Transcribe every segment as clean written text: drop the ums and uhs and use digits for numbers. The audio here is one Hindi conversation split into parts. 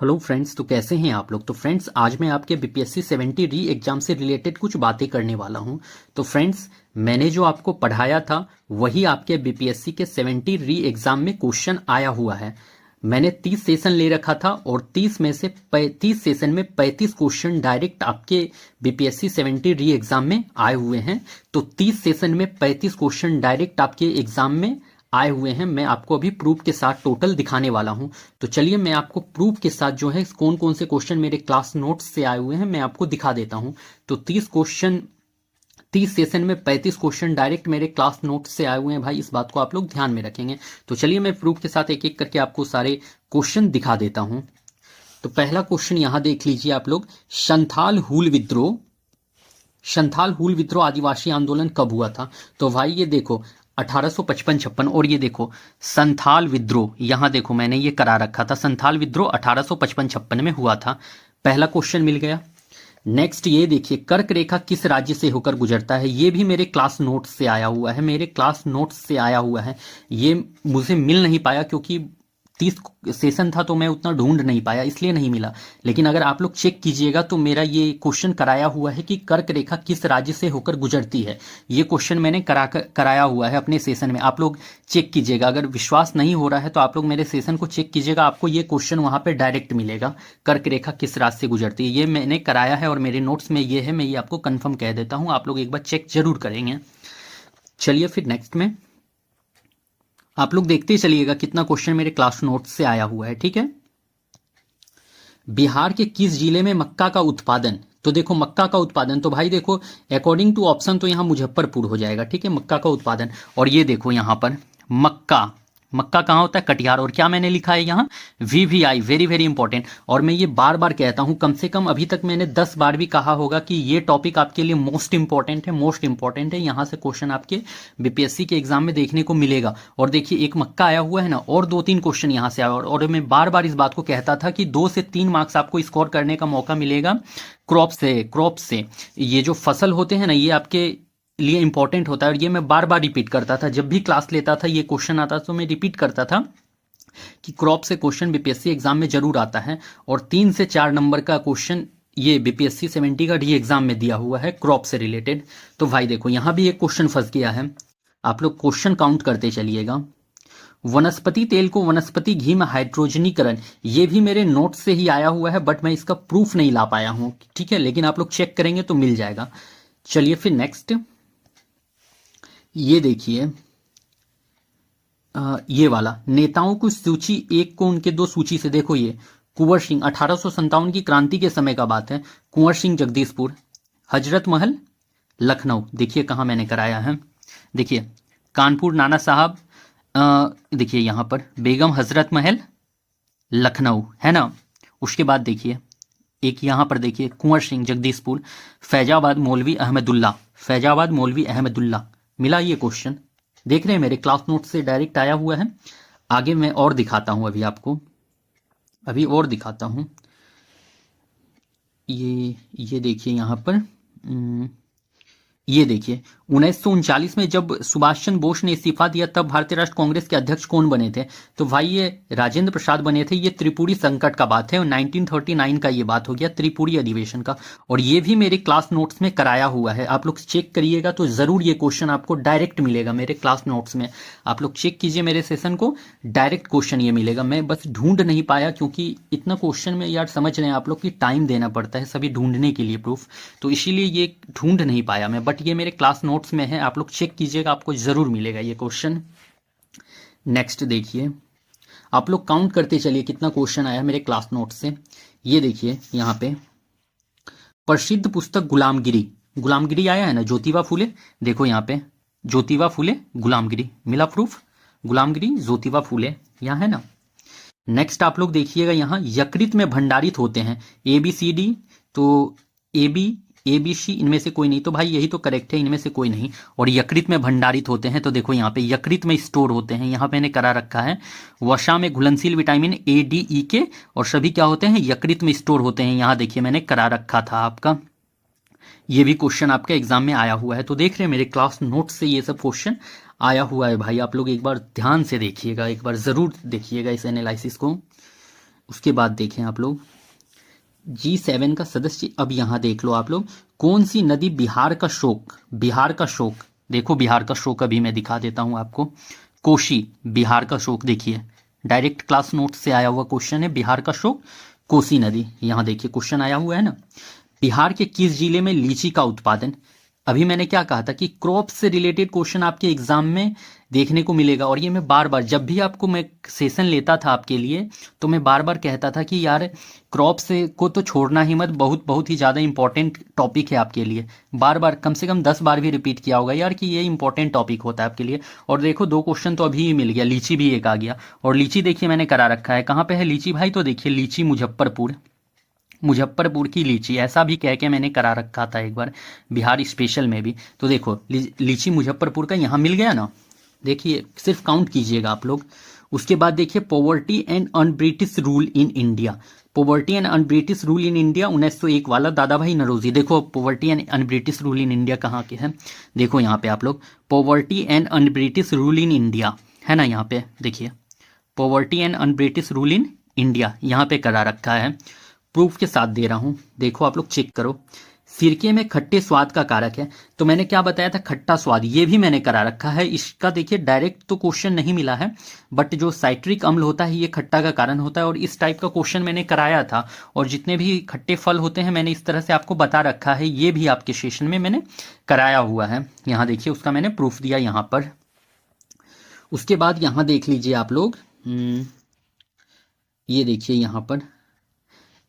हेलो फ्रेंड्स, तो कैसे हैं आप लोग। तो फ्रेंड्स, आज मैं आपके बीपीएससी 70 री एग्जाम से रिलेटेड कुछ बातें करने वाला हूं। तो फ्रेंड्स, मैंने जो आपको पढ़ाया था वही आपके बीपीएससी के 70 री एग्जाम में क्वेश्चन आया हुआ है। मैंने 30 सेशन ले रखा था और 30 में से 35 सेशन में 35 क्वेश्चन डायरेक्ट आपके बीपीएससी 70 री एग्जाम में आए हुए हैं। तो 30 सेशन में 35 क्वेश्चन डायरेक्ट आपके एग्जाम में आए हुए हैं। मैं आपको अभी प्रूफ के साथ टोटल दिखाने वाला हूं। तो चलिए मैं आपको प्रूफ के साथ जो है कौन कौन से क्वेश्चन मेरे क्लास नोट्स से आए हुए हैं मैं आपको दिखा देता हूं। तो 30 सेशन में 35 क्वेश्चन डायरेक्ट मेरे क्लास नोट्स से आए हुए हैं भाई, इस बात को आप लोग ध्यान में रखेंगे। तो चलिए मैं प्रूफ के साथ एक एक करके आपको सारे क्वेश्चन दिखा देता हूं। तो पहला क्वेश्चन यहां देख लीजिए आप लोग। संथाल हूल विद्रोह आदिवासी आंदोलन कब हुआ था। तो भाई ये देखो 1855-56। और ये देखो संथाल विद्रोह, यहां देखो मैंने ये करा रखा था, संथाल विद्रोह 1855-56 में हुआ था। पहला क्वेश्चन मिल गया। नेक्स्ट ये देखिए, कर्क रेखा किस राज्य से होकर गुजरता है। ये भी मेरे क्लास नोट्स से आया हुआ है, मेरे क्लास नोट्स से आया हुआ है। ये मुझे मिल नहीं पाया क्योंकि 30 सेशन था तो मैं उतना ढूंढ नहीं पाया, इसलिए नहीं मिला। लेकिन अगर आप लोग चेक कीजिएगा तो मेरा ये क्वेश्चन कराया हुआ है कि कर्क रेखा किस राज्य से होकर गुजरती है। ये क्वेश्चन मैंने कराया हुआ है अपने सेशन में। आप लोग चेक कीजिएगा, अगर विश्वास नहीं हो रहा है तो आप लोग मेरे सेशन को चेक कीजिएगा, आपको ये क्वेश्चन वहां पे डायरेक्ट मिलेगा। कर्क रेखा किस राज्य से गुजरती है, ये मैंने कराया है और मेरे नोट्स में ये है। मैं ये आपको कन्फर्म कह देता हूँ, आप लोग एक बार चेक जरूर करेंगे। चलिए फिर नेक्स्ट में आप लोग देखते ही चलिएगा कितना क्वेश्चन मेरे क्लास नोट्स से आया हुआ है। ठीक है। बिहार के किस जिले में मक्का का उत्पादन। तो देखो मक्का का उत्पादन, तो भाई देखो अकॉर्डिंग टू ऑप्शन तो यहां मुजफ्फरपुर हो जाएगा। ठीक है, मक्का का उत्पादन। और ये देखो यहां पर मक्का, मक्का कहाँ होता है, कटिहार। और क्या मैंने लिखा है यहाँ, वीवीआई, वेरी वेरी इंपॉर्टेंट। और मैं ये बार बार कहता हूँ, कम से कम अभी तक मैंने 10 बार भी कहा होगा कि ये टॉपिक आपके लिए मोस्ट इंपॉर्टेंट है, मोस्ट इंपॉर्टेंट है। यहाँ से क्वेश्चन आपके बीपीएससी के एग्जाम में देखने को मिलेगा। और देखिए एक मक्का आया हुआ है ना, और 2-3 क्वेश्चन यहाँ से आया। और मैं बार बार इस बात को कहता था कि 2 से 3 मार्क्स आपको स्कोर करने का मौका मिलेगा क्रॉप से। ये जो फसल होते हैं ना, ये आपके लिए इंपॉर्टेंट होता है। और ये मैं बार बार रिपीट करता था, जब भी क्लास लेता था ये क्वेश्चन आता तो मैं रिपीट करता था कि क्रॉप से क्वेश्चन बीपीएससी एग्जाम में जरूर आता है। और 3 से 4 नंबर का क्वेश्चन ये बीपीएससी 70 का री एग्जाम में दिया हुआ है क्रॉप से रिलेटेड। तो भाई देखो यहां भी एक क्वेश्चन फंस गया है, आप लोग क्वेश्चन काउंट करते चलिएगा। वनस्पति तेल को वनस्पति घी में हाइड्रोजनीकरण, ये भी मेरे नोट से ही आया हुआ है, बट मैं इसका प्रूफ नहीं ला पाया हूं। ठीक है, लेकिन आप लोग चेक करेंगे तो मिल जाएगा। चलिए फिर नेक्स्ट ये देखिए, ये वाला नेताओं की सूची 1 को उनके 2 सूची से देखो। ये कुंवर सिंह 1857 की क्रांति के समय का बात है। कुंवर सिंह जगदीशपुर, हजरत महल लखनऊ। देखिए कहाँ मैंने कराया है, देखिए कानपुर नाना साहब, देखिए यहाँ पर बेगम हजरत महल लखनऊ है ना। उसके बाद देखिए एक यहाँ पर देखिए कुंवर सिंह जगदीशपुर, फैजाबाद मौलवी अहमदुल्ला, फैजाबाद मौलवी अहमदुल्ला। मिला ये क्वेश्चन, देख रहे हैं मेरे क्लास नोट से डायरेक्ट आया हुआ है। आगे मैं और दिखाता हूं, अभी आपको अभी और दिखाता हूं। ये देखिए यहां पर ये देखिए 1939 में जब सुभाष चंद्र बोस ने इस्तीफा दिया तब भारतीय राष्ट्र कांग्रेस के अध्यक्ष कौन बने थे। तो भाई ये राजेंद्र प्रसाद बने थे। ये त्रिपुरी संकट का बात है, 1939 का ये बात हो गया, त्रिपुरी अधिवेशन का। और ये भी मेरे क्लास नोट्स में कराया हुआ है, आप लोग चेक करिएगा तो जरूर ये क्वेश्चन आपको डायरेक्ट मिलेगा मेरे क्लास नोट्स में। आप लोग चेक कीजिए मेरे सेशन को, डायरेक्ट क्वेश्चन ये मिलेगा। मैं बस ढूंढ नहीं पाया क्योंकि इतना क्वेश्चन में यार समझ रहे हैं आप लोग की टाइम देना पड़ता है सभी ढूंढने के लिए प्रूफ, तो इसीलिए ये ढूंढ नहीं पाया मैं। बट ये मेरे क्लास नोट्स में है, आप लोग चेक कीजिएगा, आपको जरूर मिलेगा ये क्वेश्चन। नेक्स्ट देखिए, आप लोग काउंट करते चलिए कितना क्वेश्चन आया मेरे क्लास नोट्स से। ये देखिए यहाँ पे प्रसिद्ध पुस्तक गुलामगिरी, गुलामगिरी आया है ना, ज्योतिबा फुले। देखो यहाँ पे ज्योतिबा फुले गुलामगिरी, मिला प्रूफ, गुलामगिरी ज्योतिबा फुले यहाँ है ना। नेक्स्ट आप लोग देखिएगा यहाँ यकृत में भंडारित होते हैं ABCD, तो ABC इनमें से कोई नहीं, तो भाई यही तो करेक्ट है, इनमें से कोई नहीं। और यकृत में भंडारित होते हैं, तो देखो यहाँ पे यकृत में स्टोर होते हैं, यहाँ पे मैंने करा रखा है वसा में घुलनशील विटामिन A, D, E के, और सभी क्या होते हैं, यकृत में स्टोर होते हैं। यहाँ देखिए मैंने करा रखा था आपका, ये भी क्वेश्चन आपके एग्जाम में आया हुआ है। तो देख रहे हैं मेरे क्लास नोट से ये सब क्वेश्चन आया हुआ है भाई, आप लोग एक बार ध्यान से देखिएगा, एक बार जरूर देखिएगा इस एनालिसिस को। उसके बाद देखें आप लोग G7 का सदस्य। अब यहां देख लो आप लोग, कौन सी नदी बिहार का शोक, बिहार का शोक, देखो बिहार का शोक अभी मैं दिखा देता हूं आपको। कोशी, बिहार का शोक, देखिए डायरेक्ट क्लास नोट से आया हुआ क्वेश्चन है, बिहार का शोक कोसी नदी। यहां देखिए क्वेश्चन आया हुआ है ना। बिहार के किस जिले में लीची का उत्पादन, अभी मैंने क्या कहा था कि क्रॉप से रिलेटेड क्वेश्चन आपके एग्जाम में देखने को मिलेगा। और ये मैं बार बार जब भी आपको मैं सेशन लेता था आपके लिए, तो मैं बार बार कहता था कि यार क्रॉप से को तो छोड़ना ही मत, बहुत बहुत ही ज़्यादा इंपॉर्टेंट टॉपिक है आपके लिए। बार बार कम से कम 10 बार भी रिपीट किया होगा यार कि ये इंपॉर्टेंट टॉपिक होता है आपके लिए। और देखो 2 क्वेश्चन तो अभी ही मिल गया, लीची भी एक आ गया। और लीची देखिए मैंने करा रखा है, कहाँ पे है लीची भाई, तो देखिए लीची मुजफ्फरपुर, मुजफ्फरपुर की लीची, ऐसा भी कह के मैंने करा रखा था एक बार बिहार स्पेशल में भी। तो देखो लीची मुजफ्फरपुर का यहाँ मिल गया ना, देखिए सिर्फ काउंट कीजिएगा आप लोग। उसके बाद देखिए poverty and un British rule in India, poverty and un British rule in India 1901 वाला दादा भाई नरोजी। देखो poverty and un British rule in India कहाँ के हैं, देखो यहाँ पे आप लोग poverty and un British rule in India है ना, यहाँ पे देखिए poverty and un British rule in India यहाँ पे करा रखा है, प्रूफ के साथ दे रहा हूं। देखो आप लोग चेक करो, सिरके में खट्टे स्वाद का कारक है, तो मैंने क्या बताया था, खट्टा स्वाद, ये भी मैंने करा रखा है। इसका देखिए डायरेक्ट तो क्वेश्चन नहीं मिला है, बट जो साइट्रिक अम्ल होता है ये खट्टा का कारण होता है, और इस टाइप का क्वेश्चन मैंने कराया था। और जितने भी खट्टे फल होते हैं मैंने इस तरह से आपको बता रखा है, ये भी आपके सेशन में मैंने कराया हुआ है। यहाँ देखिए उसका मैंने प्रूफ दिया यहाँ पर। उसके बाद यहाँ देख लीजिए आप लोग, ये देखिए यहाँ पर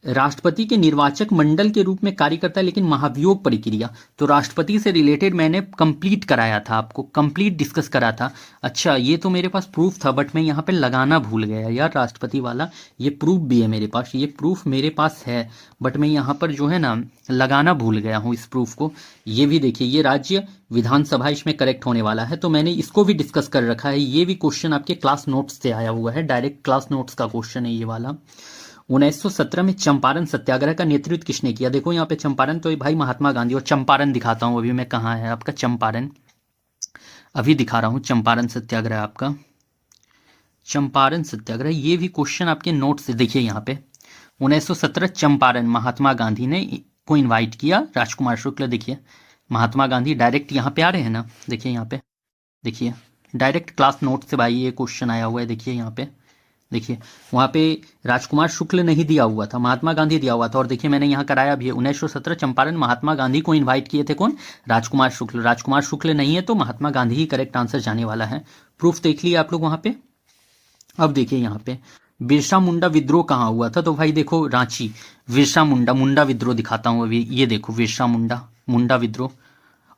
राष्ट्रपति के निर्वाचक मंडल के रूप में कार्य करता है, लेकिन महाभियोग प्रक्रिया, तो राष्ट्रपति से रिलेटेड मैंने कंप्लीट कराया था, आपको कंप्लीट डिस्कस करा था। अच्छा ये तो मेरे पास प्रूफ था, बट मैं यहाँ पे लगाना भूल गया यार राष्ट्रपति वाला, ये प्रूफ भी है मेरे पास, ये प्रूफ मेरे पास है, बट मैं यहाँ पर जो है ना लगाना भूल गया हूँ इस प्रूफ को। ये भी देखिए, ये राज्य विधानसभा इसमें करेक्ट होने वाला है, तो मैंने इसको भी डिस्कस कर रखा है। ये भी क्वेश्चन आपके क्लास नोट्स से आया हुआ है, डायरेक्ट क्लास नोट्स का क्वेश्चन है ये वाला। 1917 में चंपारण सत्याग्रह का नेतृत्व किसने किया, देखो यहाँ पे चंपारण तो भाई महात्मा गांधी, और चंपारण दिखाता हूं अभी मैं, कहाँ है आपका चंपारण, अभी दिखा रहा हूं चंपारण सत्याग्रह आपका, चंपारण सत्याग्रह। ये भी क्वेश्चन आपके नोट से देखिए यहाँ पे 1917 चंपारण, महात्मा गांधी ने को इन्वाइट किया, राजकुमार शुक्ल, देखिए महात्मा गांधी डायरेक्ट यहाँ पे आ रहे हैं ना, देखिए यहाँ पे, देखिए डायरेक्ट क्लास नोट से भाई ये क्वेश्चन आया हुआ है, देखिए यहाँ पे, देखिए वहाँ पे राजकुमार शुक्ल नहीं दिया हुआ था, महात्मा गांधी दिया हुआ था। और देखिए मैंने यहाँ कराया भी है, 1917 चंपारण, महात्मा गांधी को इनवाइट किए थे कौन, राजकुमार शुक्ल, राजकुमार शुक्ल नहीं है तो महात्मा गांधी ही करेक्ट आंसर जाने वाला है। प्रूफ देख लिए आप लोग वहाँ पे। अब देखिए यहाँ पे बिरसा मुंडा विद्रोह कहाँ हुआ था, तो भाई देखो रांची, बिरसा मुंडा, मुंडा विद्रोह दिखाता हूँ अभी, ये देखो बिरसा मुंडा, मुंडा विद्रोह।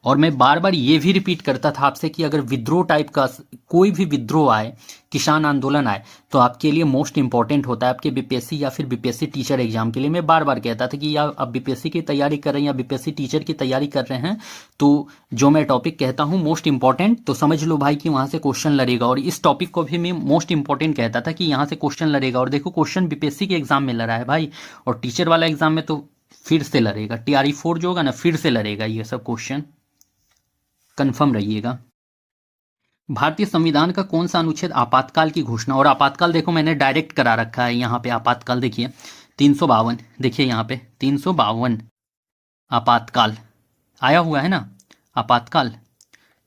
और मैं बार बार ये भी रिपीट करता था आपसे कि अगर विद्रोह टाइप का कोई भी विद्रोह आए, किसान आंदोलन आए, तो आपके लिए मोस्ट इंपॉर्टेंट होता है आपके बीपीएससी या फिर बीपीएससी टीचर एग्जाम के लिए। मैं बार बार कहता था कि या आप बीपीएससी की तैयारी कर रहे हैं या बीपीएससी टीचर की तैयारी कर रहे हैं, तो जो मैं टॉपिक कहता हूँ मोस्ट इंपॉर्टेंट, तो समझ लो भाई कि वहां से क्वेश्चन लड़ेगा। और इस टॉपिक को भी मैं मोस्ट इंपॉर्टेंट कहता था कि यहाँ से क्वेश्चन लड़ेगा। और देखो क्वेश्चन बीपीएससी के एग्जाम में लड़ा है भाई, और टीचर वाला एग्जाम में तो फिर से लड़ेगा, TRE 4 जो होगा ना फिर से लड़ेगा ये सब क्वेश्चन, कंफर्म रहिएगा। भारतीय संविधान का कौन सा अनुच्छेद आपातकाल की घोषणा, और आपातकाल देखो मैंने डायरेक्ट करा रखा है यहाँ पे, आपातकाल देखिए 352, देखिए यहाँ पे 352 आपातकाल आया हुआ है ना, आपातकाल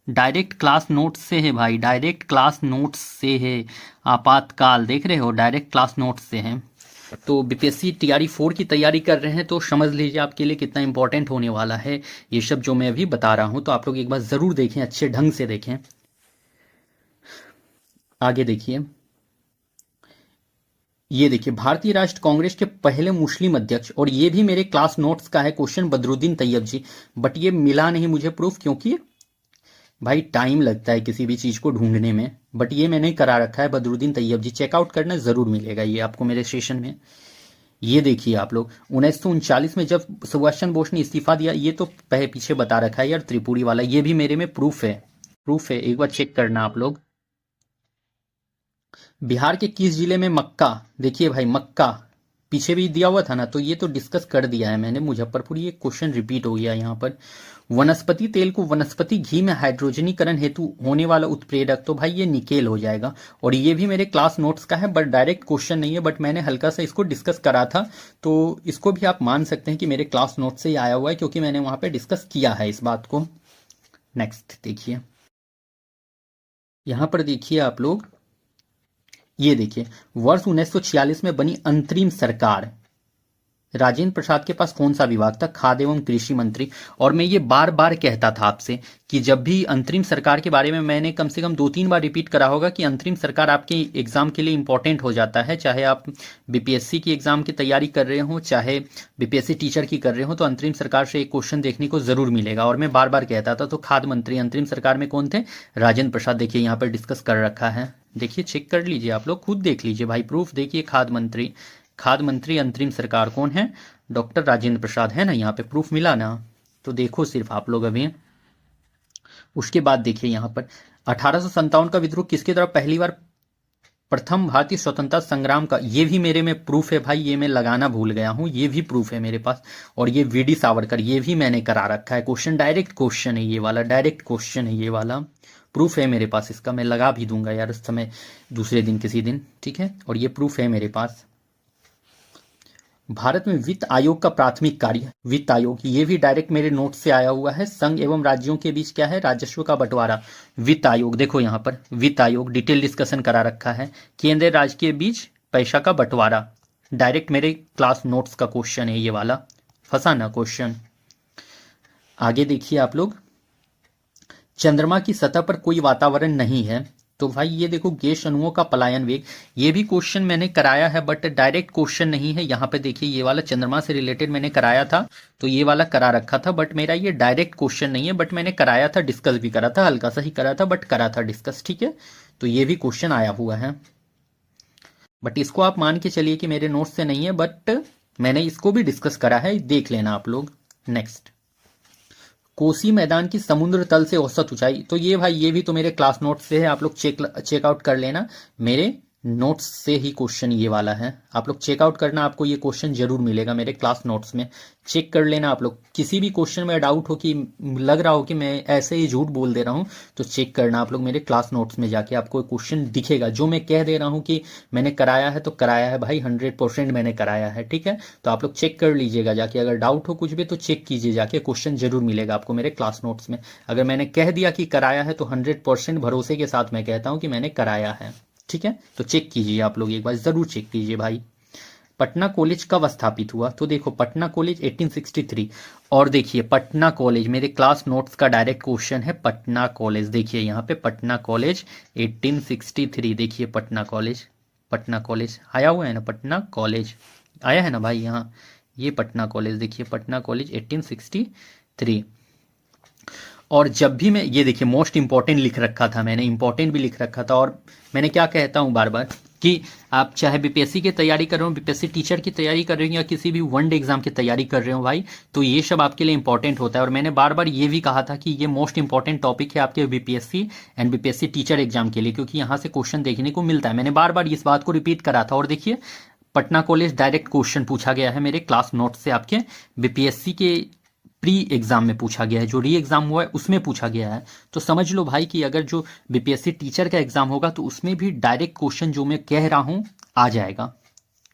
डायरेक्ट क्लास नोट्स से है भाई, डायरेक्ट क्लास नोट्स से है आपातकाल, देख रहे हो डायरेक्ट क्लास नोट्स से है। तो बीपीएससी TRE 4 की तैयारी कर रहे हैं तो समझ लीजिए आपके लिए कितना इंपॉर्टेंट होने वाला है ये सब जो मैं अभी बता रहा हूं। तो आप लोग एक बार जरूर देखें, अच्छे ढंग से देखें। आगे देखिए, ये देखिए भारतीय राष्ट्र कांग्रेस के पहले मुस्लिम अध्यक्ष, और ये भी मेरे क्लास नोट्स का है question, Badruddin Tyabji, but ये मिला नहीं मुझे प्रूफ, क्योंकि भाई टाइम लगता है किसी भी चीज को ढूंढने में, बट ये मैंने करा रखा है बदरुद्दीन तैयब जी, चेकआउट करना जरूर मिलेगा ये आपको मेरे सेशन में। ये देखिए आप लोग 1939 में जब सुभाष चंद्र बोस ने इस्तीफा दिया, ये तो पीछे बता रखा है यार त्रिपुरी वाला, ये भी मेरे में प्रूफ है, प्रूफ है, एक बार चेक करना आप लोग। बिहार के किस जिले में मक्का, देखिए भाई मक्का, पीछे भी दिया हुआ था ना, तो ये तो डिस्कस कर दिया है मैंने मुजफ्फरपुर, ये क्वेश्चन रिपीट हो गया यहाँ पर। वनस्पति तेल को वनस्पति घी में हाइड्रोजनीकरण हेतु होने वाला उत्प्रेरक, तो भाई ये निकेल हो जाएगा। और ये भी मेरे क्लास नोट्स का है, बट डायरेक्ट क्वेश्चन नहीं है, बट मैंने हल्का सा इसको डिस्कस करा था, तो इसको भी आप मान सकते हैं कि मेरे क्लास नोट से ही आया हुआ है, क्योंकि मैंने वहां पे डिस्कस किया है इस बात को। नेक्स्ट देखिए, यहां पर देखिए आप लोग, ये देखिए, वर्ष 1946 में बनी अंतरिम सरकार, राजेंद्र प्रसाद के पास कौन सा विभाग था? खाद्य एवं कृषि मंत्री। और मैं ये बार बार कहता था आपसे कि जब भी अंतरिम सरकार के बारे में मैंने कम से कम 2-3 बार रिपीट करा होगा कि अंतरिम सरकार आपके एग्जाम के लिए इंपॉर्टेंट हो जाता है, चाहे आप बीपीएससी की एग्जाम की तैयारी कर रहे हो, चाहे बीपीएससी टीचर की कर रहे हो, तो अंतरिम सरकार से एक क्वेश्चन देखने को जरूर मिलेगा। और मैं बार बार कहता था। तो खाद्य मंत्री अंतरिम सरकार में कौन थे? राजेंद्र प्रसाद। देखिए यहाँ पर डिस्कस कर रखा है, देखिए चेक कर लीजिए, आप लोग खुद देख लीजिए भाई, प्रूफ देखिए। खाद्य मंत्री अंतरिम सरकार कौन है? डॉक्टर राजेंद्र प्रसाद, है ना, यहाँ पे प्रूफ मिला ना। तो देखो सिर्फ आप लोग अभी। उसके बाद देखिए यहाँ पर 1857 का विद्रोह किसके द्वारा पहली बार प्रथम भारतीय स्वतंत्रता संग्राम का, ये भी मेरे में प्रूफ है भाई, ये मैं लगाना भूल गया हूं, ये भी प्रूफ है मेरे पास। और ये वीडी सावरकर, ये भी मैंने करा रखा है, क्वेश्चन डायरेक्ट क्वेश्चन है ये वाला, डायरेक्ट क्वेश्चन है ये वाला, प्रूफ है मेरे पास इसका, मैं लगा भी दूंगा यार उस समय दूसरे दिन किसी दिन, ठीक है। और ये प्रूफ है मेरे पास। भारत में वित्त आयोग का प्राथमिक कार्य, वित्त आयोग, ये भी डायरेक्ट मेरे नोट से आया हुआ है। संघ एवं राज्यों के बीच क्या है? राजस्व का बंटवारा। वित्त आयोग, देखो यहाँ पर वित्त आयोग डिटेल डिस्कशन करा रखा है। केंद्र राज्य के बीच पैसा का बंटवारा, डायरेक्ट मेरे क्लास नोट्स का क्वेश्चन है ये वाला, फंसा ना क्वेश्चन। आगे देखिए आप लोग, चंद्रमा की सतह पर कोई वातावरण नहीं है, तो भाई ये देखो गैस अणुओं का पलायन वेग, ये भी क्वेश्चन मैंने कराया है, बट डायरेक्ट क्वेश्चन नहीं है। यहाँ पे देखिए ये वाला चंद्रमा से रिलेटेड मैंने कराया था, तो ये वाला करा रखा था, बट मेरा ये डायरेक्ट क्वेश्चन नहीं है, बट मैंने कराया था, डिस्कस भी करा था, हल्का सा ही करा था, बट करा था डिस्कस, ठीक है। तो ये भी क्वेश्चन आया हुआ है, बट इसको आप मान के चलिए कि मेरे नोट से नहीं है, बट मैंने इसको भी डिस्कस करा है, देख लेना आप लोग। नेक्स्ट, कोसी मैदान की समुद्र तल से औसत ऊंचाई, तो ये भाई ये भी तो मेरे क्लास नोट से है, आप लोग चेकआउट कर लेना, मेरे नोट्स से ही क्वेश्चन ये वाला है, आप लोग चेकआउट करना, आपको ये क्वेश्चन जरूर मिलेगा मेरे क्लास नोट्स में, चेक कर लेना आप लोग। किसी भी क्वेश्चन में डाउट हो कि लग रहा हो कि मैं ऐसे ही झूठ बोल दे रहा हूँ, तो चेक करना आप लोग मेरे क्लास नोट्स में जाके, आपको क्वेश्चन दिखेगा। जो मैं कह दे रहा हूँ कि मैंने कराया है, तो कराया है भाई, 100% मैंने कराया है, ठीक है। तो आप लोग चेक कर लीजिएगा जाके, अगर डाउट हो कुछ भी तो चेक कीजिए जाके, क्वेश्चन जरूर मिलेगा आपको मेरे क्लास नोट्स में। अगर मैंने कह दिया कि कराया है, तो 100% भरोसे के साथ मैं कहता हूँ कि मैंने कराया है, ठीक है। तो चेक कीजिए आप लोग, एक बार जरूर चेक कीजिए भाई। पटना कॉलेज कब स्थापित हुआ? तो देखो पटना कॉलेज 1863। और देखिए पटना कॉलेज मेरे क्लास नोट्स का डायरेक्ट क्वेश्चन है, पटना कॉलेज, देखिए यहाँ पे पटना कॉलेज 1863, देखिए पटना कॉलेज आया हुआ है ना, पटना कॉलेज आया है ना भाई, यहाँ ये पटना कॉलेज, देखिए पटना कॉलेज 1863। और जब भी मैं, ये देखिए मोस्ट इंपॉर्टेंट लिख रखा था मैंने, इंपॉर्टेंट भी लिख रखा था। और मैंने क्या कहता हूँ बार बार कि आप चाहे बीपीएससी की तैयारी कर रहे हो, बीपीएससी टीचर की तैयारी कर रहे हो, या किसी भी वनडे एग्जाम की तैयारी कर रहे हो भाई, तो ये सब आपके लिए इंपॉर्टेंट होता है। और मैंने बार बार ये भी कहा था कि ये मोस्ट इंपॉर्टेंट टॉपिक है आपके BPSC and BPSC teacher exam के लिए, क्योंकि यहाँ से क्वेश्चन देखने को मिलता है। मैंने बार बार इस बात को रिपीट करा था। और देखिए पटना कॉलेज डायरेक्ट क्वेश्चन पूछा गया है मेरे क्लास नोट से, आपके बीपीएससी के प्री एग्जाम में पूछा गया है, जो री एग्जाम हुआ है उसमें पूछा गया है। तो समझ लो भाई कि अगर जो बीपीएससी टीचर का एग्जाम होगा, तो उसमें भी डायरेक्ट क्वेश्चन जो मैं कह रहा हूं आ जाएगा,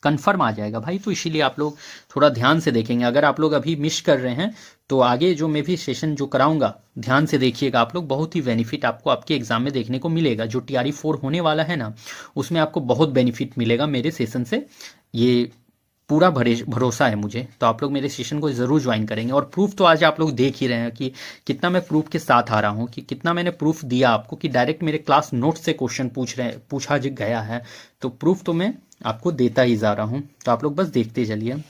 कंफर्म आ जाएगा भाई। तो इसीलिए आप लोग थोड़ा ध्यान से देखेंगे। अगर आप लोग अभी मिस कर रहे हैं, तो आगे जो मैं भी सेशन जो कराऊंगा ध्यान से देखिएगा आप लोग, बहुत ही बेनिफिट आपको आपके एग्जाम में देखने को मिलेगा। जो टीआरई 4 होने वाला है ना, उसमें आपको बहुत बेनिफिट मिलेगा मेरे सेशन से, ये पूरा भरोसा है मुझे। तो आप लोग मेरे सेशन को जरूर ज्वाइन करेंगे। और प्रूफ तो आज आप लोग देख ही रहे हैं कि कितना मैं प्रूफ के साथ आ रहा हूं, कि कितना मैंने प्रूफ दिया आपको, कि डायरेक्ट मेरे क्लास नोट से क्वेश्चन पूछा गया है। तो प्रूफ तो मैं आपको देता ही जा रहा हूं, तो आप लोग बस देखते चलिए।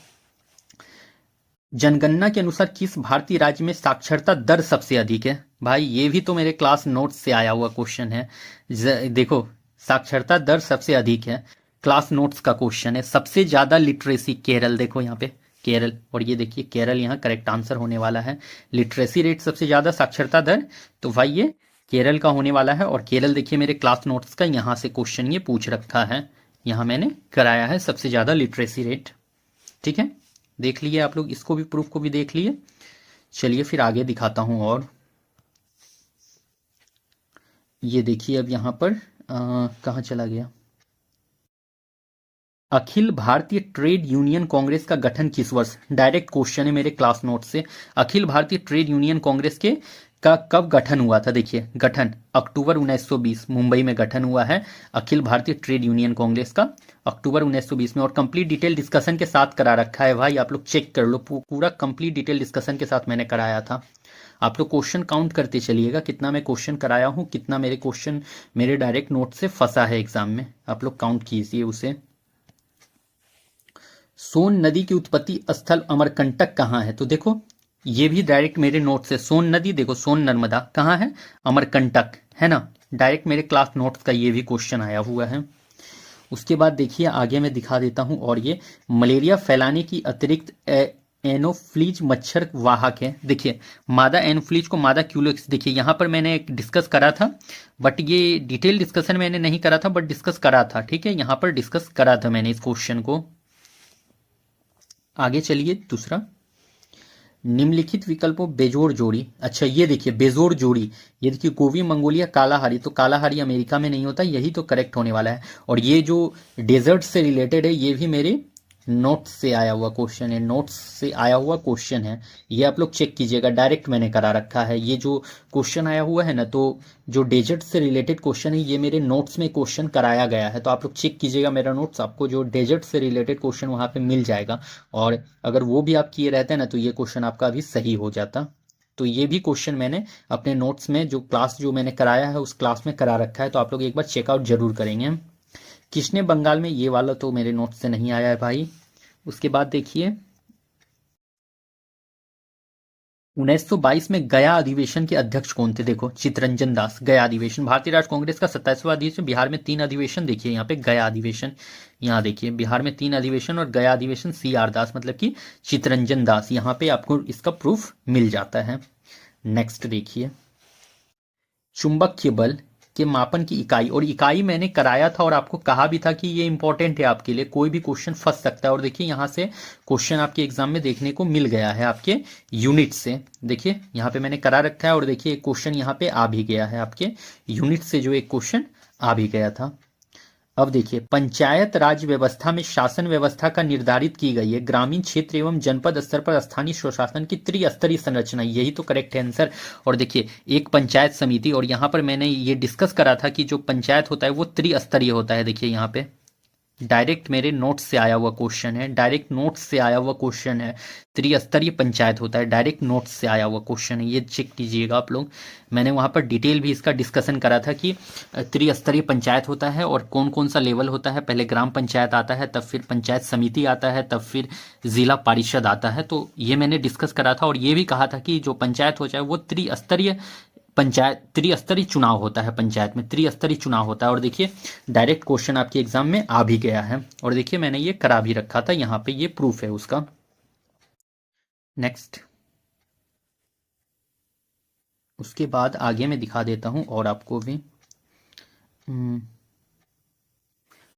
जनगणना के अनुसार किस भारतीय राज्य में साक्षरता दर सबसे अधिक है? भाई ये भी तो मेरे क्लास नोट से आया हुआ क्वेश्चन है। देखो साक्षरता दर सबसे अधिक है, क्लास नोट्स का क्वेश्चन है। सबसे ज्यादा लिटरेसी केरल, देखो यहाँ पे केरल, और ये देखिए केरल यहाँ करेक्ट आंसर होने वाला है। लिटरेसी रेट सबसे ज्यादा, साक्षरता दर, तो भाई ये केरल का होने वाला है। और केरल देखिए मेरे क्लास नोट्स का यहाँ से क्वेश्चन ये पूछ रखा है, यहाँ मैंने कराया है सबसे ज्यादा लिटरेसी रेट। ठीक है, देख लिए आप लोग, इसको भी प्रूफ को भी देख लिए। चलिए फिर आगे दिखाता हूं। और ये देखिए अब यहां पर कहाँ चला गया, अखिल भारतीय ट्रेड यूनियन कांग्रेस का गठन किस वर्ष, डायरेक्ट क्वेश्चन है मेरे क्लास नोट से। अखिल भारतीय ट्रेड यूनियन कांग्रेस के का कब गठन हुआ था, देखिए गठन अक्टूबर 1920 मुंबई में गठन हुआ है अखिल भारतीय ट्रेड यूनियन कांग्रेस का, अक्टूबर 1920 में। और कंप्लीट डिटेल डिस्कशन के साथ करा रखा है भाई, आप लोग चेक कर लो, पूरा कंप्लीट डिटेल डिस्कशन के साथ मैंने कराया था। आप लोग क्वेश्चन काउंट करते चलिएगा, कितना मैं क्वेश्चन कराया हूं, कितना मेरे क्वेश्चन मेरे डायरेक्ट नोट से फंसा है एग्जाम में, आप लोग काउंट कीजिए उसे। सोन नदी की उत्पत्ति स्थल अमरकंटक कहाँ है, तो देखो ये भी डायरेक्ट मेरे नोट से, सोन नदी देखो, सोन नर्मदा कहाँ है, अमरकंटक है ना, डायरेक्ट मेरे क्लास नोट्स का ये भी क्वेश्चन आया हुआ है। उसके बाद देखिए आगे मैं दिखा देता हूं। और ये मलेरिया फैलाने की अतिरिक्त एनोफ्लीज मच्छर वाहक है, देखिए मादा एनोफ्लीज को मादा क्यूलेक्स, देखिए यहाँ पर मैंने डिस्कस करा था, बट ये डिटेल डिस्कशन मैंने नहीं करा था, बट डिस्कस करा था, ठीक है, यहाँ पर डिस्कस करा था मैंने इस क्वेश्चन को। आगे चलिए दूसरा, निम्नलिखित विकल्पों बेजोड़ जोड़ी, अच्छा ये देखिए बेजोड़ जोड़ी, ये देखिए गोवी मंगोलिया कालाहारी, तो कालाहारी अमेरिका में नहीं होता, यही तो करेक्ट होने वाला है। और ये जो डेजर्ट से रिलेटेड है ये भी मेरे नोट्स से आया हुआ क्वेश्चन है, नोट्स से आया हुआ क्वेश्चन है, ये आप लोग चेक कीजिएगा, डायरेक्ट मैंने करा रखा है। ये जो क्वेश्चन आया हुआ है ना, तो जो डेजर्ट से रिलेटेड क्वेश्चन है ये मेरे नोट्स में क्वेश्चन कराया गया है, तो आप लोग चेक कीजिएगा मेरा नोट्स, आपको जो डेजर्ट से रिलेटेड क्वेश्चन वहाँ पे मिल जाएगा। और अगर वो भी आप किए रहते हैं ना तो ये क्वेश्चन आपका अभी सही हो जाता। तो ये भी क्वेश्चन मैंने अपने नोट्स में जो क्लास जो मैंने कराया है उस क्लास में करा रखा है, तो आप लोग एक बार चेकआउट जरूर करेंगे। किसने बंगाल में, ये वाला तो मेरे नोट्स से नहीं आया है भाई। उसके बाद देखिए 1922 में गया अधिवेशन के अध्यक्ष कौन थे, देखो चितरंजन दास, गया अधिवेशन भारतीय राष्ट्र कांग्रेस का 27वां अधिवेशन, बिहार में 3 अधिवेशन, देखिए यहाँ पे गया अधिवेशन, यहाँ देखिए बिहार में 3 अधिवेशन और गया अधिवेशन CR दास मतलब कि चितरंजन दास, यहाँ पे आपको इसका प्रूफ मिल जाता है। नेक्स्ट देखिए, चुंबकीय बल के मापन की इकाई, और इकाई मैंने कराया था और आपको कहा भी था कि ये इंपॉर्टेंट है आपके लिए, कोई भी क्वेश्चन फंस सकता है। और देखिए यहाँ से क्वेश्चन आपके एग्जाम में देखने को मिल गया है आपके यूनिट से, देखिए यहाँ पे मैंने करा रखा है, और देखिए एक क्वेश्चन यहाँ पे आ भी गया है आपके यूनिट से, जो एक क्वेश्चन आ भी गया था। अब देखिए पंचायत राज व्यवस्था में शासन व्यवस्था का निर्धारित की गई है ग्रामीण क्षेत्र एवं जनपद स्तर पर स्थानीय स्वशासन की त्रिस्तरीय संरचना, यही तो करेक्ट है आंसर। और देखिए एक पंचायत समिति, और यहाँ पर मैंने ये डिस्कस करा था कि जो पंचायत होता है वो त्रिस्तरीय होता है, देखिए यहाँ पे डायरेक्ट मेरे नोट्स से आया हुआ क्वेश्चन है, डायरेक्ट नोट्स से आया हुआ क्वेश्चन है, त्रिस्तरीय पंचायत होता है, डायरेक्ट नोट्स से आया हुआ क्वेश्चन है, ये चेक कीजिएगा आप लोग। मैंने वहाँ पर डिटेल भी इसका डिस्कशन करा था कि त्रिस्तरीय पंचायत होता है और कौन कौन सा लेवल होता है, पहले ग्राम पंचायत आता है, तब फिर पंचायत समिति आता है, तब फिर जिला परिषद आता है, तो ये मैंने डिस्कस करा था। और ये भी कहा था कि जो पंचायत हो जाए वो त्रिस्तरीय पंचायत, त्रिस्तरीय चुनाव होता है, पंचायत में त्रिस्तरीय चुनाव होता है। और देखिए डायरेक्ट क्वेश्चन आपके एग्जाम में आ भी गया है, और देखिए मैंने ये करा भी रखा था, यहाँ पे ये प्रूफ है उसका। नेक्स्ट, उसके बाद आगे मैं दिखा देता हूं और आपको भी।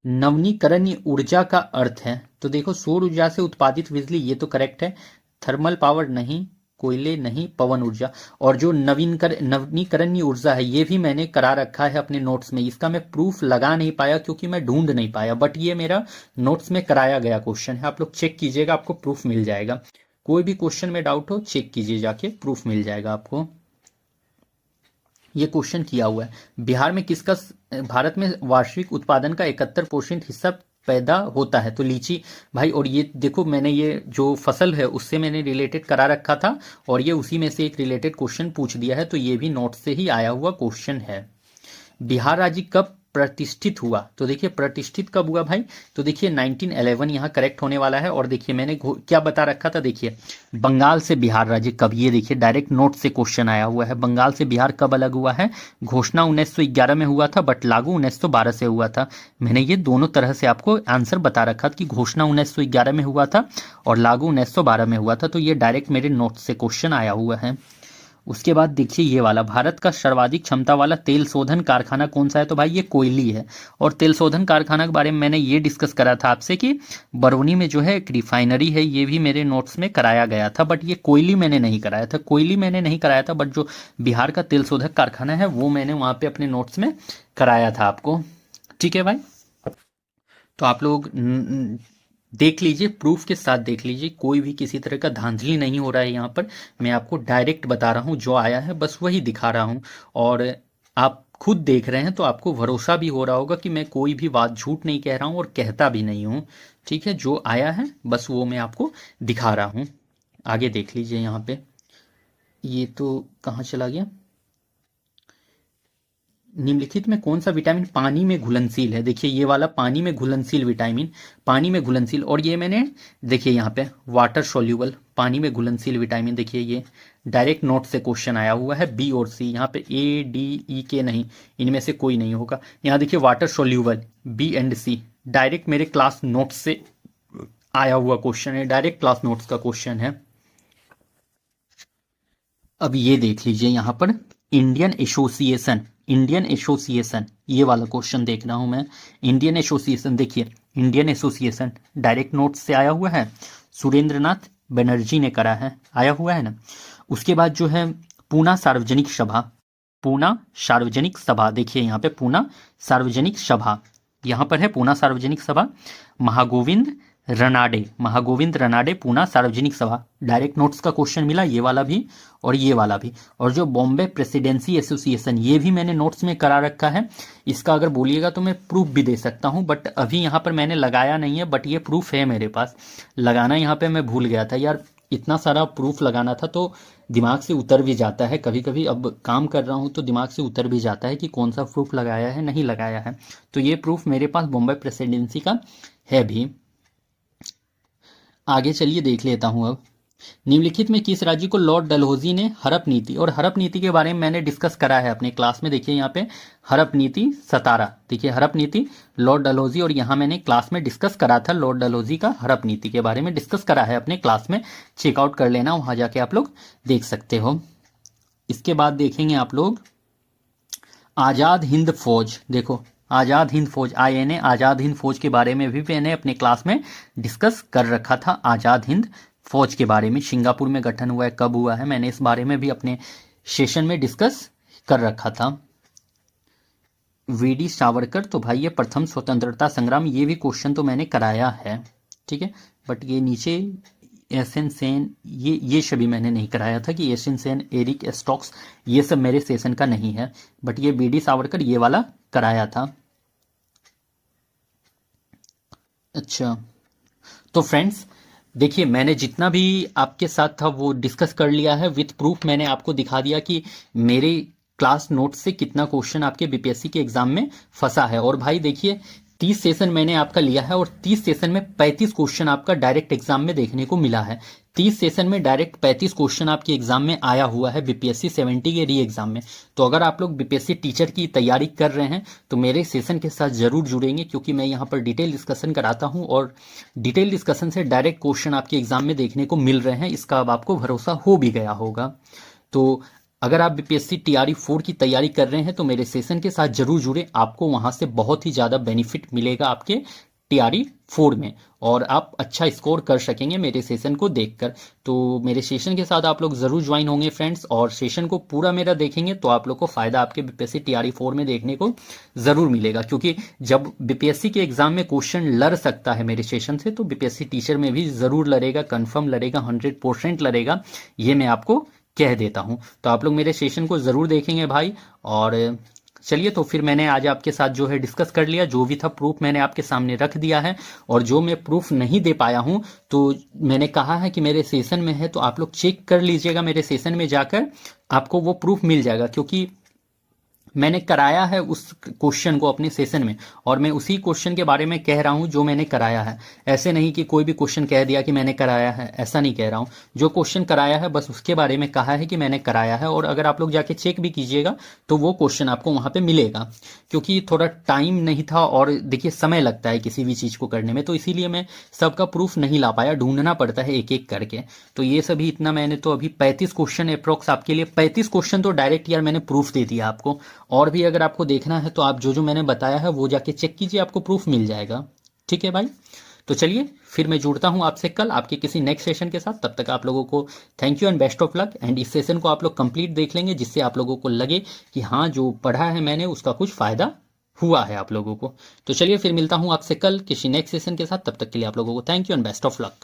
नवीकरणीय ऊर्जा का अर्थ है, तो देखो सौर ऊर्जा से उत्पादित बिजली, ये तो करेक्ट है, थर्मल पावर नहीं, कोयले नहीं, पवन ऊर्जा। और जो नवीकरणीय ऊर्जा है ये भी मैंने करा रखा है अपने नोट्स में, इसका मैं प्रूफ लगा नहीं पाया क्योंकि मैं ढूंढ नहीं पाया, बट ये मेरा नोट्स में कराया गया क्वेश्चन है, आप लोग चेक कीजिएगा, आपको प्रूफ मिल जाएगा। कोई भी क्वेश्चन में डाउट हो चेक कीजिए जाके, प्रूफ मिल जाएगा आपको। ये क्वेश्चन किया हुआ है, बिहार में किसका भारत में वार्षिक उत्पादन का 71% हिस्सा पैदा होता है, तो लीची भाई। और ये देखो मैंने ये जो फसल है उससे मैंने रिलेटेड करा रखा था, और ये उसी में से एक रिलेटेड क्वेश्चन पूछ दिया है, तो ये भी नोट से ही आया हुआ क्वेश्चन है। बिहार राज्य कब प्रतिष्ठित हुआ, तो देखिए प्रतिष्ठित कब हुआ भाई, तो देखिए 1911 यहाँ करेक्ट होने वाला है। और देखिए मैंने क्या बता रखा था, देखिए बंगाल से बिहार राज्य कब, ये देखिए डायरेक्ट नोट से क्वेश्चन आया हुआ है, बंगाल से बिहार कब अलग हुआ है, घोषणा 1911 में हुआ था, बट लागू 1912 से हुआ था। मैंने ये दोनों तरह से आपको आंसर बता रखा था कि घोषणा 1911 में हुआ था और लागू 1912 में हुआ था, तो ये डायरेक्ट मेरे नोट से क्वेश्चन आया हुआ है। उसके बाद देखिए ये वाला, भारत का सर्वाधिक क्षमता वाला तेल शोधन कारखाना कौन सा है, तो भाई ये कोयली है। और तेल शोधन कारखाना के बारे में मैंने ये डिस्कस करा था आपसे कि बरौनी में जो है एक रिफाइनरी है, ये भी मेरे नोट्स में कराया गया था, बट ये कोयली मैंने नहीं कराया था, कोयली मैंने नहीं कराया था, बट जो बिहार का तेल शोधक कारखाना है वो मैंने वहाँ पे अपने नोट्स में कराया था आपको। ठीक है भाई, तो आप लोग देख लीजिए, प्रूफ के साथ देख लीजिए, कोई भी किसी तरह का धांधली नहीं हो रहा है यहाँ पर। मैं आपको डायरेक्ट बता रहा हूँ, जो आया है बस वही दिखा रहा हूँ, और आप खुद देख रहे हैं तो आपको भरोसा भी हो रहा होगा कि मैं कोई भी बात झूठ नहीं कह रहा हूँ और कहता भी नहीं हूँ। ठीक है, जो आया है बस वो मैं आपको दिखा रहा हूँ। आगे देख लीजिए यहाँ पे, ये तो कहाँ चला गया, निम्नलिखित में कौन सा विटामिन पानी में घुलनशील है। देखिए ये वाला पानी में घुलनशील विटामिन, पानी में घुलनशील, और ये मैंने देखिए यहाँ पे वाटर सोल्यूबल पानी में घुलनशील विटामिन, देखिए ये डायरेक्ट नोट से क्वेश्चन आया हुआ है, बी और सी, यहाँ पे ए डी ई के नहीं, इनमें से कोई नहीं होगा। यहाँ देखिए water soluble B and C, direct मेरे क्लास नोट से आया हुआ क्वेश्चन है, डायरेक्ट क्लास नोट्स का क्वेश्चन है। अब ये देख लीजिए यहाँ पर, इंडियन एसोसिएशन, इंडियन एसोसिएशन, ये वाला क्वेश्चन देख रहा हूं मैं। इंडियन एसोसिएशन, देखिए इंडियन एसोसिएशन डायरेक्ट नोट से आया हुआ है, सुरेंद्र नाथ बनर्जी ने करा है, आया हुआ है ना। उसके बाद जो है पूना सार्वजनिक सभा, पूना सार्वजनिक सभा, देखिए यहाँ पे पूना सार्वजनिक सभा, यहाँ पर है पूना सार्वजनिक सभा, महागोविंद रनाडे, महागोविंद रनाडे पूना सार्वजनिक सभा, डायरेक्ट नोट्स का क्वेश्चन मिला, ये वाला भी और ये वाला भी। और जो बॉम्बे प्रेसिडेंसी एसोसिएशन, ये भी मैंने नोट्स में करा रखा है, इसका अगर बोलिएगा तो मैं प्रूफ भी दे सकता हूं, बट अभी यहाँ पर मैंने लगाया नहीं है, बट ये प्रूफ है मेरे पास, लगाना यहाँ पे मैं भूल गया था यार, इतना सारा प्रूफ लगाना था तो दिमाग से उतर भी जाता है कभी कभी, अब काम कर रहा हूँ तो दिमाग से उतर भी जाता है कि कौन सा प्रूफ लगाया है नहीं लगाया है। तो ये प्रूफ मेरे पास बॉम्बे प्रेसिडेंसी का है भी। आगे चलिए देख लेता हूं अब, निम्नलिखित में किस राज्य को लॉर्ड डलहौजी ने हड़प नीति, और हड़प नीति के बारे में मैंने डिस्कस करा है अपने क्लास में, देखिए यहाँ पे हड़प नीति 17, देखिए हड़प नीति लॉर्ड डलहौजी, और यहाँ मैंने क्लास में डिस्कस करा था लॉर्ड डलहौजी का हड़प नीति के बारे में डिस्कस करा है अपने क्लास में, चेकआउट कर लेना, वहां जाके आप लोग देख सकते हो। इसके बाद देखेंगे आप लोग आजाद हिंद फौज, देखो आजाद हिंद फौज, INA आजाद हिंद फौज के बारे में भी मैंने अपने क्लास में डिस्कस कर रखा था, आजाद हिंद फौज के बारे में, सिंगापुर में गठन हुआ है, कब हुआ है, मैंने इस बारे में भी अपने सेशन में डिस्कस कर रखा था। VD सावरकर, तो भाई ये प्रथम स्वतंत्रता संग्राम, ये भी क्वेश्चन तो मैंने कराया है, ठीक है, बट ये नीचे SN सेन, ये सभी मैंने नहीं कराया था कि SN सेन, एरिक स्टॉक्स, ये सब मेरे सेशन का नहीं है, बट ये VD सावरकर ये वाला कराया था। अच्छा, तो फ्रेंड्स देखिए मैंने जितना भी आपके साथ था वो डिस्कस कर लिया है विथ प्रूफ, मैंने आपको दिखा दिया कि मेरे क्लास नोट से कितना क्वेश्चन आपके BPSC के एग्जाम में फंसा है। और भाई देखिए 30 सेशन मैंने आपका लिया है और 30 सेशन में 35 क्वेश्चन आपका डायरेक्ट एग्जाम में देखने को मिला है, 30 सेशन में डायरेक्ट 35 क्वेश्चन आपके एग्जाम में आया हुआ है BPSC 70 के री एग्जाम में। तो अगर आप लोग BPSC टीचर की तैयारी कर रहे हैं तो मेरे सेशन के साथ जरूर जुड़ेंगे, क्योंकि मैं यहाँ पर डिटेल डिस्कशन कराता हूँ और डिटेल डिस्कशन से डायरेक्ट क्वेश्चन आपके एग्जाम में देखने को मिल रहे हैं, इसका अब आपको भरोसा हो भी गया होगा। तो अगर आप BPSC TRE 4 की तैयारी कर रहे हैं तो मेरे सेशन के साथ जरूर जुड़े, आपको वहां से बहुत ही ज़्यादा बेनिफिट मिलेगा आपके TRE 4 में, और आप अच्छा स्कोर कर सकेंगे मेरे सेशन को देखकर। तो मेरे सेशन के साथ आप लोग जरूर ज्वाइन होंगे फ्रेंड्स, और सेशन को पूरा मेरा देखेंगे तो आप लोग को फायदा आपके BPSC TRE 4 में देखने को जरूर मिलेगा, क्योंकि जब BPSC के एग्जाम में क्वेश्चन लड़ सकता है मेरे सेशन से, तो BPSC टीचर में भी जरूर लड़ेगा, कन्फर्म लड़ेगा, 100% लड़ेगा, ये मैं आपको कह देता हूं। तो आप लोग मेरे सेशन को जरूर देखेंगे भाई। और चलिए, तो फिर मैंने आज आपके साथ जो है डिस्कस कर लिया, जो भी था प्रूफ मैंने आपके सामने रख दिया है, और जो मैं प्रूफ नहीं दे पाया हूं तो मैंने कहा है कि मेरे सेशन में है, तो आप लोग चेक कर लीजिएगा, मेरे सेशन में जाकर आपको वो प्रूफ मिल जाएगा, क्योंकि मैंने कराया है उस क्वेश्चन को अपने सेशन में, और मैं उसी क्वेश्चन के बारे में कह रहा हूं जो मैंने कराया है। ऐसे नहीं कि कोई भी क्वेश्चन कह दिया कि मैंने कराया है, ऐसा नहीं कह रहा हूं। जो क्वेश्चन कराया है बस उसके बारे में कहा है कि मैंने कराया है, और अगर आप लोग जाके चेक भी कीजिएगा तो वो क्वेश्चन आपको वहां पे मिलेगा। क्योंकि थोड़ा टाइम नहीं था, और देखिए समय लगता है किसी भी चीज को करने में, तो इसीलिए मैं सबका प्रूफ नहीं ला पाया, ढूंढना पड़ता है एक एक करके। तो ये सभी इतना मैंने तो अभी 35 क्वेश्चन अप्रोक्स आपके लिए, 35 क्वेश्चन तो डायरेक्ट यार मैंने प्रूफ दे दिया आपको। और भी अगर आपको देखना है तो आप जो जो मैंने बताया है वो जाके चेक कीजिए, आपको प्रूफ मिल जाएगा। ठीक है भाई, तो चलिए फिर मैं जुड़ता हूं आपसे कल आपके किसी नेक्स्ट सेशन के साथ। तब तक आप लोगों को thank you and best of luck. And इस सेशन को आप लोग कंप्लीट देख लेंगे, जिससे आप लोगों को लगे कि हाँ जो पढ़ा है मैंने उसका कुछ फायदा हुआ है आप लोगों को। तो चलिए फिर मिलता हूं आपसे कल किसी नेक्स्ट सेशन के साथ। तब तक के लिए आप लोगों को thank you and best of luck.